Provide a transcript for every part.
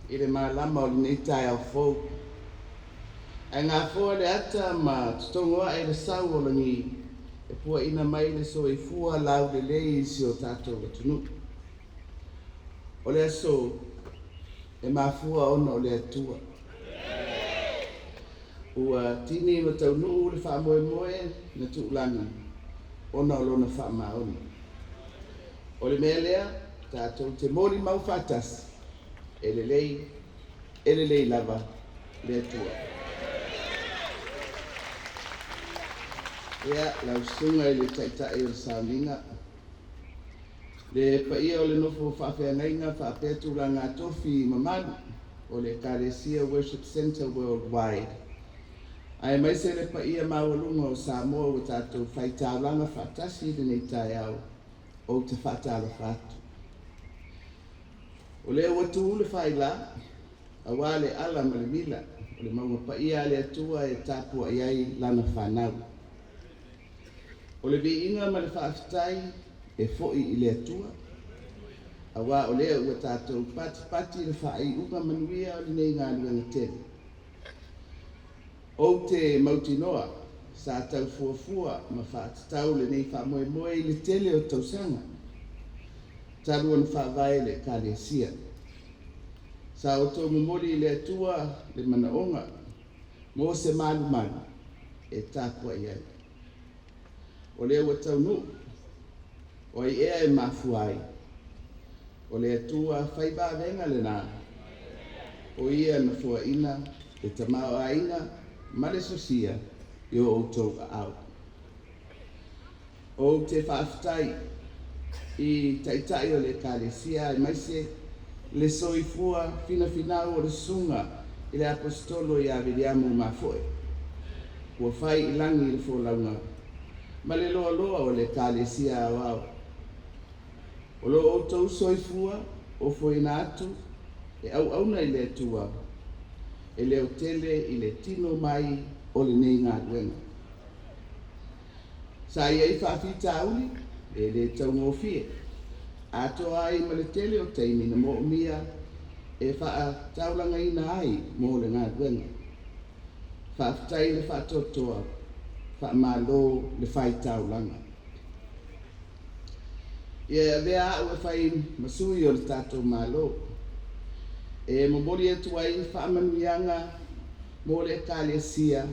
I le malama o le nei tai au fou. Ai ngā fua le ata ma tutongoa e le sau o langi e pua ina mai le so i fua lau le lei si o tātou le tunu. O le aso e mafua ona o le atua. Ua tini ma tau nuu le wha moe moe na tuulani ona o lona wha maoni. O le mea lea tātou te mori mau whatas e le lei lava le atua. Ea lau sunga i le taitai o le sauninga. Le paia o le nofo whawhiangainga whapetu la ngā tofi mamanu o le Karesia Worship Center Worldwide. Ai mai se le paia mawalunga o Samoa o tātou whaitālanga whatasi le nei tai au o te whatala whatu. O le watu le whaila, a wale ala ma le mila, o le maunga paia le atua e tāpua iai lana whanau. O le viinga ma le whaafitai e fo'i i le atua. A wā o lea ua tātou pati le whaai unga manuia o le nei ngā luenga tele. O te mautinoa, sa tau fuafua ma whaatatau le nei wha moe i le tele o tausanga. Taruan whaavae le Karesia. Sa o tō mamori i le atua le manaonga, mō se malu e tāpua iai. O lea ua taunu, o ai ea e mafuai. O le atua whaiba venga le nā. O ia na fua ina, e tamao a ina, mare sosia, i o outou au. O te whaafitai, i taitai o le Karesia, e maise le soifua finau o le sunga, i le apostolo i Aviliamu mafoe. Ua whai ilangi le fōlaunga, ma le loa o le Karesia au au. O lo outou soifua o foina atu e au auna i le atua e le otele i le tino mai o le nei ngā luenga. Sa iai whaafita auli e le taungofie atoa ai ma le tele o teimi na mo mia e wha taulanga ina ai mo le ngā luenga. Whaafitai le whaatotoa wha malo le whai taulanga. Ia vea au e whai masui o le tātou malo. E mabori atu ai whaamanuianga mo le Karesia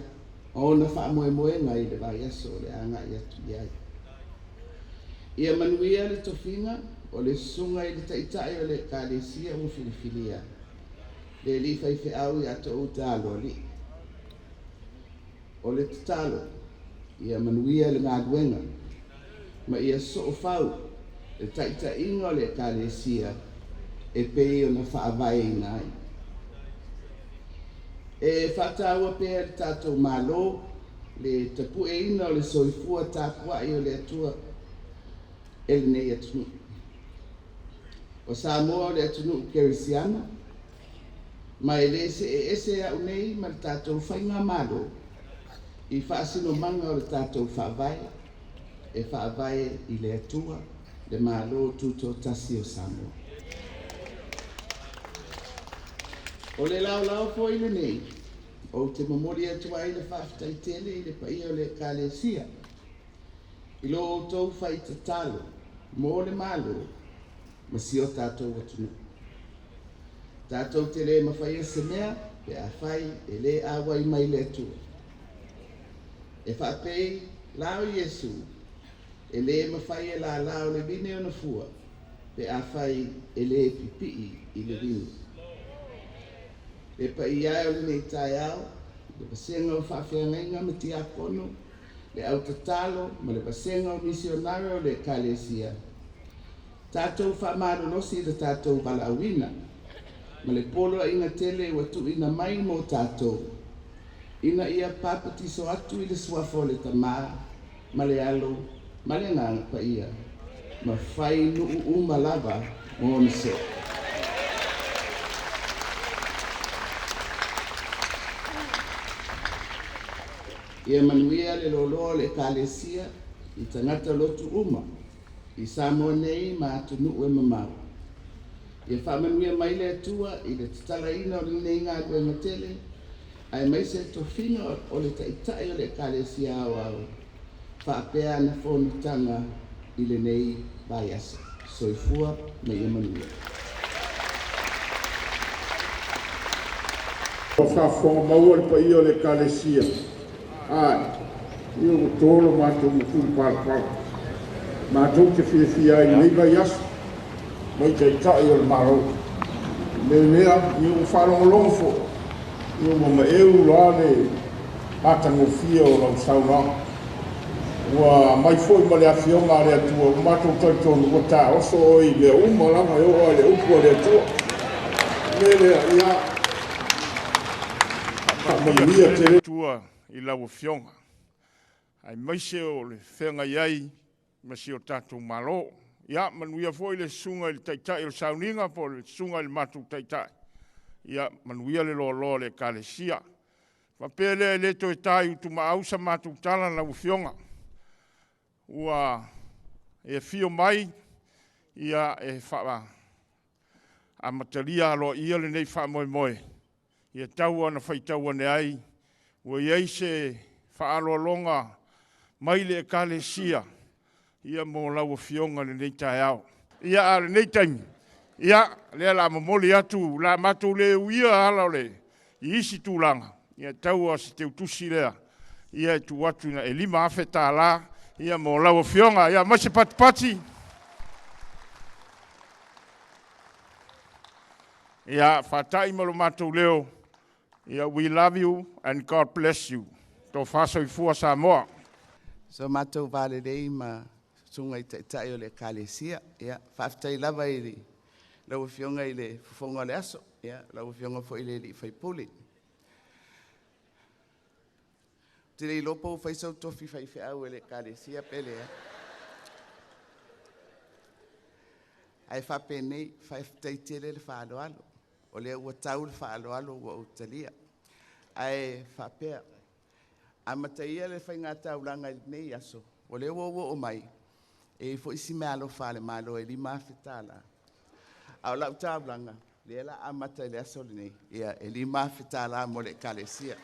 o na whaamoemoenga i le vai aso le anga i atu iai. Ia manuia le tofinga o le sunga i le taitai o le Karesia o filifilia. Le li whai au i ato o talo li. O le tatalo, ia manuia le ngā duenga, ma ia so o whau e taita inga o le Karesia e pei o na whaavai ngai. E whataua pēr tātou malo le tapu e ina o le soifua tāpua i o le atua e le nei atunu. O Samoa o le atunu Kerisiana, ma e le se e ese au nei ma le tātou whainga malo i whaasino manga o le tātou whaavai e whaavai i le atua le malo tuto tasi o Samoa. O le lau po i le nei, o te mamori atua i le whaafitai tele i le paia o le Karesia. I lo o tau whai te talo, mo le malo, ma si o tātou atunu. Tātou te le mawhai e se mea, pe a whai e le awai mai le atua. E whaapei lao Iesu, e le mawhai e la lao le vine o na fua, pe a whai e le pipii i le vine. E pa iai o le nei tai au, le pasenga o whawhiangainga me ti akono, le au tatalo, ma le pasenga o misionario le Karesia. Tātou whamaro nosi le tātou balawina, ma le polo inga tele watu ina mai mo tātou. Ina ia papati so atu i le suafo le tamaa, ma le alo, ma le nganga pa ia, ma whai nuu umalava mo nse. Ia manuia le lolo le Karesia i tangata lotu uma, i Samoa nei ma atunu e mamau. Ia whamanuia mai le atua i le tatalaina o le nei ngā koe matele. Ai mai se tofinga o le taitai o le kalesia au. Whaapea na whonutanga i le nei baiasa. Soifua me ia manuia. O whawhonga maua le pai o le kalesia. Ai, i o tōlo mātou mukuru pārapara. Mātou te whiawhia i nei baiasa. Mai te itai o le marau. Me mea, i o whalongolongo fo. I o mama eu la le matango fia o lau sauna. Ua mai foi ma le awhionga le atua. O mātou tautonu o tā oso oi le uma langa e oa le upu le atua. Me lea ia. Manuia te tua i lau awhionga. Ai maise o le whenga iai. Masi o tātou malo. Ia, manuia foi le sunga le taitai o sauninga po le sunga le matu taitai. Ia, manuia le lo le kalesia. Wapele le to e tai utu maausa matu tala na ufionga. Ua e fio mai, ia e wha a matalia alo ia le nei wha moe moe. Ia taua na whaitaua ne ai. Ua iei se wha alo longa mai le kalesia. Ia mo lau fionga le nei tai au. Ia le nei taimi. Ia le la momoli atu la matu le uia ala le. I isi tūlanga. Ia taua se te utusi lea. Ia tu atu na e lima afeta la. Ia mo lau fionga. Ia mase pati pati. Ia whatai malo matu leo. Ia we love you and God bless you. Tō whaso I fua Samoa. So matu vale rei ma sunga I taitai o le kalesia. Ia, whaftai lava I le. Lau fionga I le fufonga le aso. Ia, lau fionga fo I le li whaipuli. Te rei lopo whaisau tofi whaife au e le kalesia pele. Ai whape nei, whaitai tele le whaaloalo. O le ua tau le whaaloalo ua utalia. Ai whapea. Amataia le whainga tauranga nei aso. O le ua o mai. E fo isi me alo whale malo e lima fitala. Au lau tauranga. Le la amata le aso le nei. Ia e lima fitala mo le kalesia.